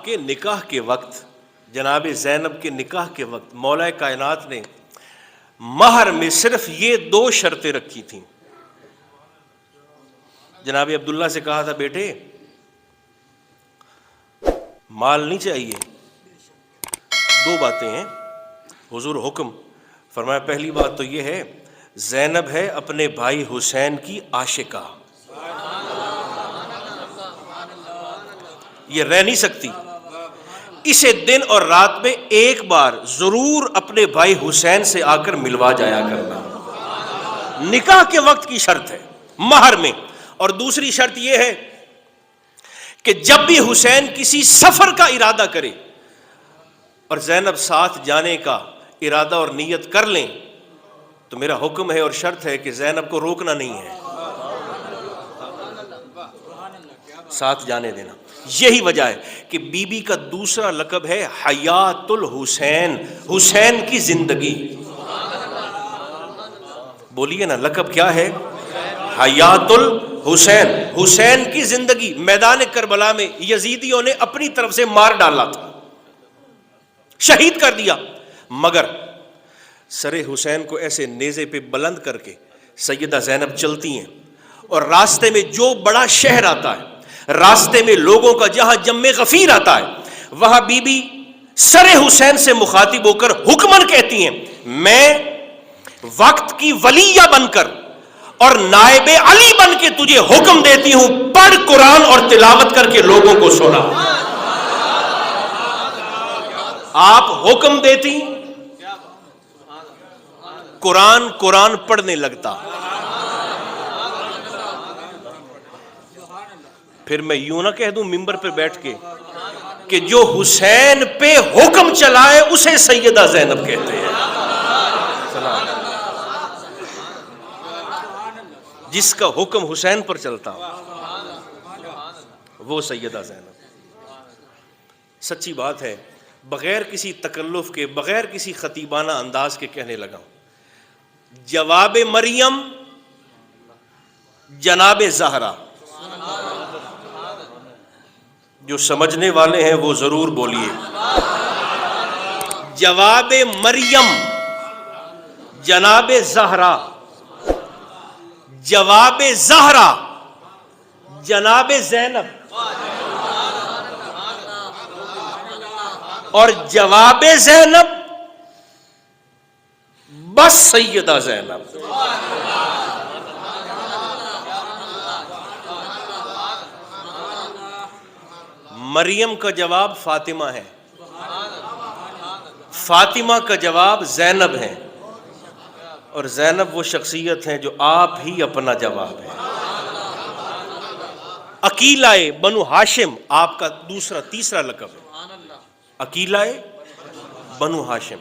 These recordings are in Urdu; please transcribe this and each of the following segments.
آپ کے نکاح کے وقت، جناب زینب کے نکاح کے وقت مولا کائنات نے مہر میں صرف یہ 2 شرطیں رکھی تھیں. جناب عبداللہ سے کہا تھا بیٹے مال نہیں چاہیے، 2 باتیں ہیں. حضور حکم فرمایا پہلی بات تو یہ ہے زینب ہے اپنے بھائی حسین کی عاشقہ، یہ رہ نہیں سکتی، اسے دن اور رات میں ایک بار ضرور اپنے بھائی حسین سے آ کر ملوا جایا کرنا. نکاح کے وقت کی شرط ہے مہر میں. اور دوسری شرط یہ ہے کہ جب بھی حسین کسی سفر کا ارادہ کرے اور زینب ساتھ جانے کا ارادہ اور نیت کر لیں تو میرا حکم ہے اور شرط ہے کہ زینب کو روکنا نہیں ہے، ساتھ جانے دینا. یہی وجہ ہے کہ بی بی کا دوسرا لقب ہے حیات الحسین، حسین کی زندگی. بولیے نا لقب کیا ہے؟ حیات الحسین، حسین کی زندگی. میدان کربلا میں یزیدیوں نے اپنی طرف سے مار ڈالا تھا، شہید کر دیا، مگر سر حسین کو ایسے نیزے پہ بلند کر کے سیدہ زینب چلتی ہیں اور راستے میں جو بڑا شہر آتا ہے، راستے میں لوگوں کا جہاں جم غفیر آتا ہے، وہاں بی بی سر حسین سے مخاطب ہو کر حکمن کہتی ہیں میں وقت کی ولیہ بن کر اور نائب علی بن کے تجھے حکم دیتی ہوں پڑھ قرآن اور تلاوت کر کے لوگوں کو سنا. آپ حکم دیتی قرآن پڑھنے لگتا. پھر میں یوں نہ کہہ دوں ممبر پہ بیٹھ کے کہ جو حسین پہ حکم چلائے اسے سیدہ زینب کہتے ہیں. جس کا حکم حسین پر چلتا وہ سیدہ زینب. سچی بات ہے، بغیر کسی تکلف کے، بغیر کسی خطیبانہ انداز کے کہنے لگا ہوں. جواب مریم جناب زہرا. جو سمجھنے والے ہیں وہ ضرور بولیے. جواب مریم جناب زہرا، جواب زہرا جناب زینب، اور جواب زینب بس سیدہ زینب. مریم کا جواب فاطمہ ہے، فاطمہ کا جواب زینب ہے، اور زینب وہ شخصیت ہے جو آپ ہی اپنا جواب ہے. عقیلۂ بنو ہاشم آپ کا تیسرا لقب ہے. عقیلۂ بنو ہاشم،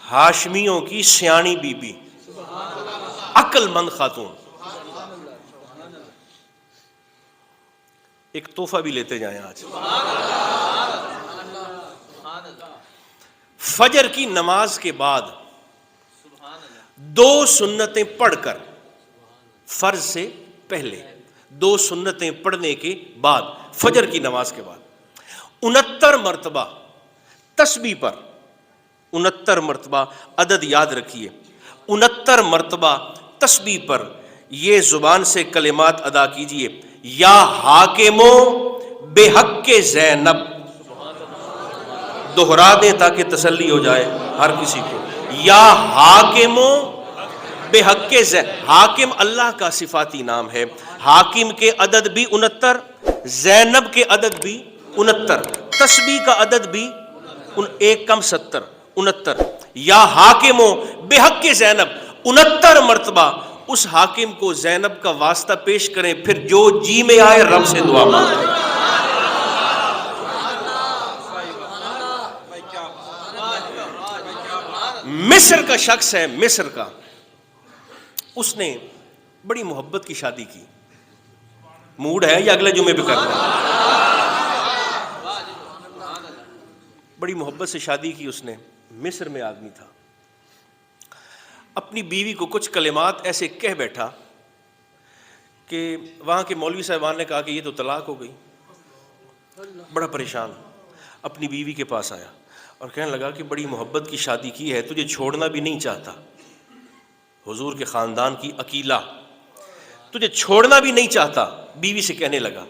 ہاشمیوں کی سیانی بی بی، عقل مند خاتون. ایک تحفہ بھی لیتے جائیں آج. فجر کی نماز کے بعد 2 سنتیں پڑھ کر، فرض سے پہلے 2 سنتیں پڑھنے کے بعد، فجر کی نماز کے بعد 69 مرتبہ تسبیح پر، 69 مرتبہ عدد یاد رکھیے، 69 مرتبہ تسبیح پر یہ زبان سے کلمات ادا کیجئے. یا حاکمو بے حق زینب، دہرا دیں تاکہ تسلی ہو جائے ہر کسی کو. یا حاکمو بے حق زینب، حاکم اللہ کا صفاتی نام ہے. حاکم کے عدد بھی 69، زینب کے عدد بھی 69، تسبیح کا عدد بھی 1 کم 70، 69. یا حاکمو بے حق زینب 69 مرتبہ اس حاکم کو زینب کا واسطہ پیش کریں، پھر جو جی میں آئے رب سے دعا مانگیں. مصر کا شخص ہے، مصر کا، اس نے بڑی محبت کی شادی کی. موڈ ہے یا اگلے جمعے پہ کرنا ہے؟ بڑی محبت سے شادی کی اس نے. مصر میں آدمی تھا، اپنی بیوی کو کچھ کلمات ایسے کہہ بیٹھا کہ وہاں کے مولوی صاحبان نے کہا کہ یہ تو طلاق ہو گئی. بڑا پریشان، اپنی بیوی کے پاس آیا اور کہنے لگا کہ بڑی محبت کی شادی کی ہے، تجھے چھوڑنا بھی نہیں چاہتا، حضور کے خاندان کی اکیلا، تجھے چھوڑنا بھی نہیں چاہتا، بیوی سے کہنے لگا،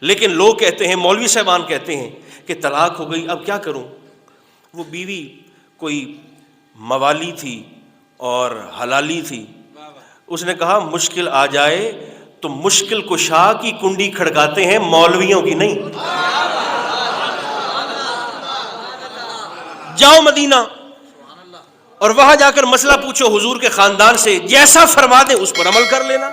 لیکن لوگ کہتے ہیں، مولوی صاحبان کہتے ہیں کہ طلاق ہو گئی، اب کیا کروں؟ وہ بیوی کوئی موالی تھی اور حلالی تھی، اس نے کہا مشکل آ جائے تو مشکل کشا کی کنڈی کھڑکاتے ہیں، مولویوں کی نہیں۔ جاؤ مدینہ اور وہاں جا کر مسئلہ پوچھو حضور کے خاندان سے، جیسا فرما دیں اس پر عمل کر لینا۔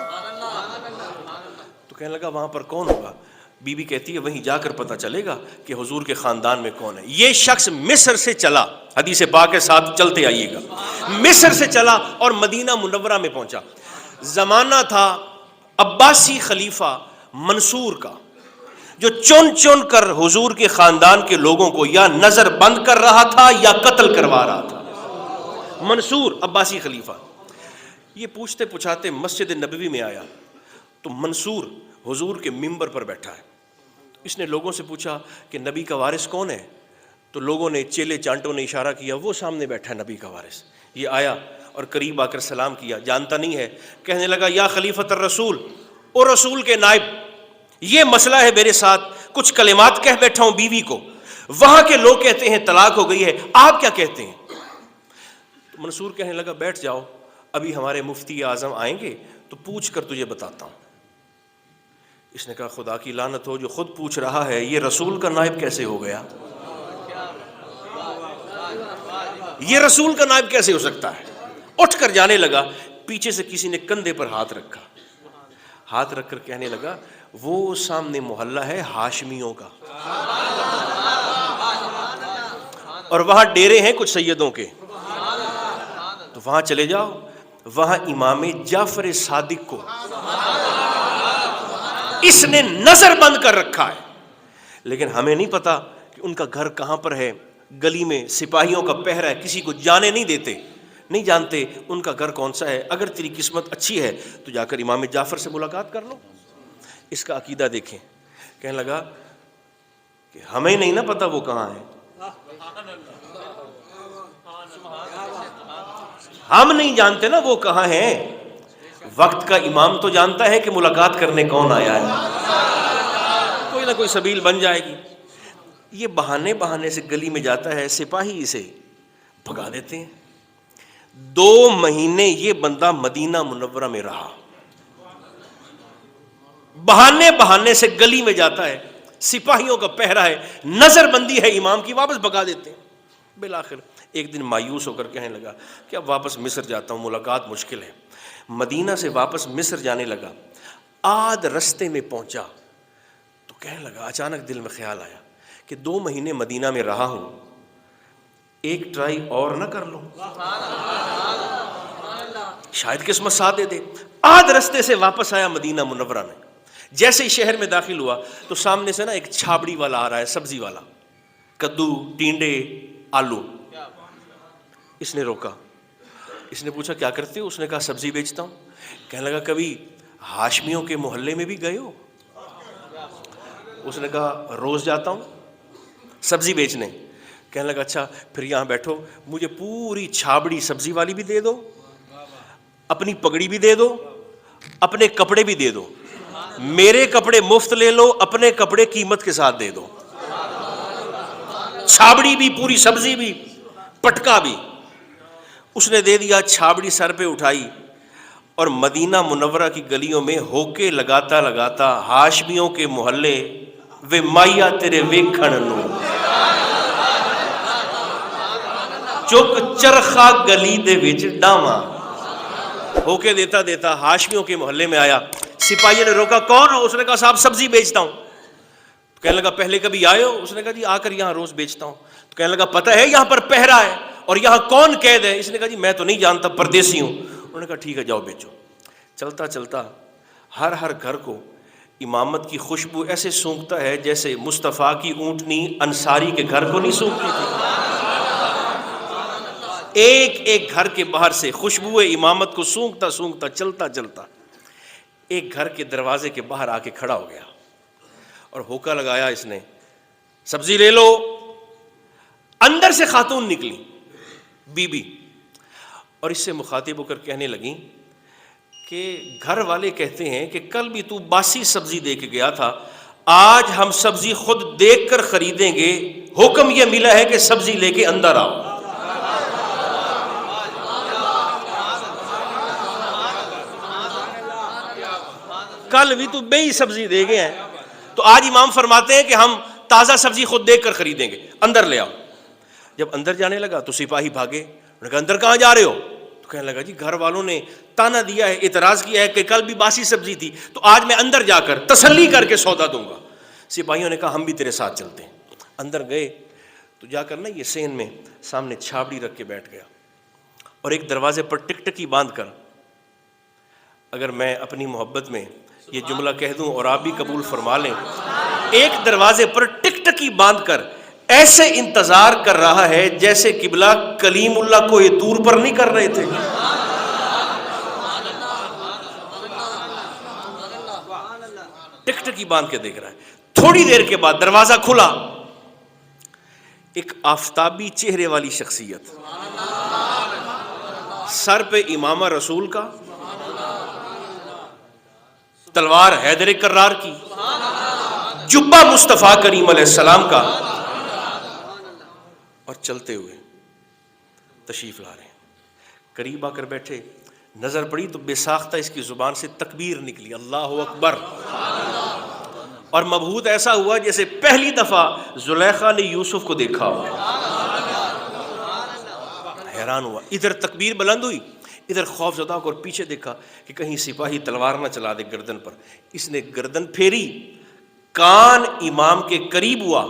تو کہنے لگا وہاں پر کون ہوگا؟ بی بی کہتی ہے وہیں جا کر پتہ چلے گا کہ حضور کے خاندان میں کون ہے۔ یہ شخص مصر سے چلا، حدیث پاک کے ساتھ چلتے آئیے گا، مصر سے چلا اور مدینہ منورہ میں پہنچا۔ زمانہ تھا عباسی خلیفہ منصور کا، جو چن چن کر حضور کے خاندان کے لوگوں کو یا نظر بند کر رہا تھا یا قتل کروا رہا تھا۔ منصور عباسی خلیفہ، یہ پوچھتے پوچھاتے مسجد نبوی میں آیا تو منصور حضور کے ممبر پر بیٹھا ہے۔ اس نے لوگوں سے پوچھا کہ نبی کا وارث کون ہے؟ تو لوگوں نے، چیلے چانٹوں نے اشارہ کیا، وہ سامنے بیٹھا ہے نبی کا وارث۔ یہ آیا اور قریب آ کر سلام کیا، جانتا نہیں ہے، کہنے لگا یا خلیفۃ الرسول، او رسول کے نائب، یہ مسئلہ ہے میرے ساتھ، کچھ کلمات کہہ بیٹھا ہوں بیوی کو، وہاں کے لوگ کہتے ہیں طلاق ہو گئی ہے، آپ کیا کہتے ہیں؟ تو منصور کہنے لگا بیٹھ جاؤ، ابھی ہمارے مفتی اعظم آئیں گے تو پوچھ کر تجھے بتاتا ہوں۔ اس نے کہا خدا کی لعنت ہو، جو خود پوچھ رہا ہے یہ رسول کا نائب کیسے ہو گیا؟ یہ رسول کا نائب کیسے ہو سکتا ہے؟ اٹھ کر جانے لگا، پیچھے سے کسی نے کندھے پر ہاتھ رکھا، ہاتھ رکھ کر کہنے لگا وہ سامنے محلہ ہے ہاشمیوں کا، اور وہاں ڈیرے ہیں کچھ سیدوں کے، تو وہاں چلے جاؤ، وہاں امام جعفر صادق کو اس نے نظر بند کر رکھا ہے، لیکن ہمیں نہیں پتا کہ ان کا گھر کہاں پر ہے، گلی میں سپاہیوں کا پہرا ہے، کسی کو جانے نہیں دیتے، نہیں جانتے ان کا گھر کون سا ہے۔ اگر تیری قسمت اچھی ہے تو جا کر امام جعفر سے ملاقات کر لو۔ اس کا عقیدہ دیکھیں، کہنے لگا کہ ہمیں نہیں نا پتا وہ کہاں ہے، ہم نہیں جانتے نا وہ کہاں ہیں، وقت کا امام تو جانتا ہے کہ ملاقات کرنے کون آیا ہے، کوئی نہ کوئی سبیل بن جائے گی۔ یہ بہانے سے گلی میں جاتا ہے، سپاہی اسے بھگا دیتے ہیں۔ 2 مہینے یہ بندہ مدینہ منورہ میں رہا، بہانے سے گلی میں جاتا ہے، سپاہیوں کا پہرا ہے، نظر بندی ہے امام کی، واپس بھگا دیتے ہیں۔ بالآخر ایک دن مایوس ہو کر کہنے لگا کہ اب واپس مصر جاتا ہوں، ملاقات مشکل ہے۔ مدینہ سے واپس مصر جانے لگا، آدھ رستے میں پہنچا تو کہنے لگا، اچانک دل میں خیال آیا کہ 2 مہینے مدینہ میں رہا ہوں، ایک ٹرائی اور نہ کر لوں، شاید قسمت ساتھ دے دے۔ آدھ رستے سے واپس آیا مدینہ منورہ میں، جیسے ہی شہر میں داخل ہوا تو سامنے سے نا ایک چھابڑی والا آ رہا ہے، سبزی والا، کدو، ٹینڈے، آلو۔ اس نے روکا، اس نے پوچھا کیا کرتے ہو؟ اس نے کہا سبزی بیچتا ہوں۔ کہنے لگا کبھی ہاشمیوں کے محلے میں بھی گئے ہو؟ اس نے کہا روز جاتا ہوں سبزی بیچنے۔ کہنے لگا اچھا پھر یہاں بیٹھو، مجھے پوری چھابڑی سبزی والی بھی دے دو، اپنی پگڑی بھی دے دو، اپنے کپڑے بھی دے دو، میرے کپڑے مفت لے لو، اپنے کپڑے قیمت کے ساتھ دے دو، چھابڑی بھی، پوری سبزی بھی، پٹکا بھی۔ اس نے دے دیا، چھابڑی سر پہ اٹھائی اور مدینہ منورہ کی گلیوں میں ہوکے لگاتا لگاتا ہاشمیوں کے محلے وے مائیا تیرے ویکھن نو، چک چرخا گلی دے وچ ڈاواں، ہوکے دیتا دیتا ہاشمیوں کے محلے میں آیا۔ سپاہی نے روکا کون ہو؟ اس نے کہا صاحب سبزی بیچتا ہوں۔ تو کہنے لگا پہلے کبھی آئے ہو؟ اس نے کہا جی آ کر یہاں روز بیچتا ہوں۔ تو کہنے لگا پتہ ہے یہاں پر پہرا ہے اور یہاں کون قید ہے؟ اس نے کہا جی میں تو نہیں جانتا، پردیسی ہوں۔ انہوں نے کہا ٹھیک ہے جاؤ بیچو۔ چلتا چلتا ہر گھر کو امامت کی خوشبو ایسے سونگتا ہے جیسے مصطفیٰ کی اونٹنی انصاری کے گھر کو نہیں سونگتی تھی۔ ایک ایک گھر کے باہر سے خوشبو امامت کو سونگتا سونگتا چلتا چلتا ایک گھر کے دروازے کے باہر آ کے کھڑا ہو گیا اور ہوکا لگایا اس نے، سبزی لے لو. اندر سے خاتون نکلی بی بی, اور اس سے مخاطب ہو کر کہنے لگیں کہ گھر والے کہتے ہیں کہ کل بھی تو باسی سبزی دے کے گیا تھا, آج ہم سبزی خود دیکھ کر خریدیں گے, حکم یہ ملا ہے کہ سبزی لے کے اندر آؤ. کل بھی تو بے ہی سبزی دے گئے ہیں, تو آج امام فرماتے ہیں کہ ہم تازہ سبزی خود دیکھ کر خریدیں گے, اندر لے آؤ. جب اندر جانے لگا تو سپاہی بھاگے, انہوں نے کہا اندر کہاں جا رہے ہو؟ تو کہنے لگا جی گھر والوں نے تانا دیا ہے, اعتراض کیا ہے کہ کل بھی باسی سبزی تھی, تو آج میں اندر جا کر تسلی کر کے سودا دوں گا. سپاہیوں نے کہا ہم بھی تیرے ساتھ چلتے ہیں. اندر گئے تو جا کر نا یہ سین میں سامنے چھابڑی رکھ کے بیٹھ گیا, اور ایک دروازے پر ٹک ٹکی باندھ کر, اگر میں اپنی محبت میں یہ جملہ کہہ دوں اور آپ بھی قبول فرما لیں, ایک دروازے پر ٹک ٹکی باندھ کر ایسے انتظار کر رہا ہے جیسے قبلہ کلیم اللہ کو یہ دور پر نہیں کر رہے تھے. ٹک ٹکی باندھ کے دیکھ رہا ہے. تھوڑی دیر کے بعد دروازہ کھلا, ایک آفتابی چہرے والی شخصیت, سر پہ امامہ رسول کا, تلوار حیدر کرار کی, جبہ مصطفیٰ کریم علیہ السلام کا, اور چلتے ہوئے تشریف لا رہے ہیں. قریب آ کر بیٹھے, نظر پڑی تو بے ساختہ اس کی زبان سے تکبیر نکلی, اللہ اکبر, اور مبہوت ایسا ہوا جیسے پہلی دفعہ زلیخا نے یوسف کو دیکھا ہو. حیران ہوا, ادھر تکبیر بلند ہوئی, ادھر خوف زدہ ہو کر پیچھے دیکھا کہ کہیں سپاہی تلوار نہ چلا دے گردن پر. اس نے گردن پھیری, کان امام کے قریب ہوا,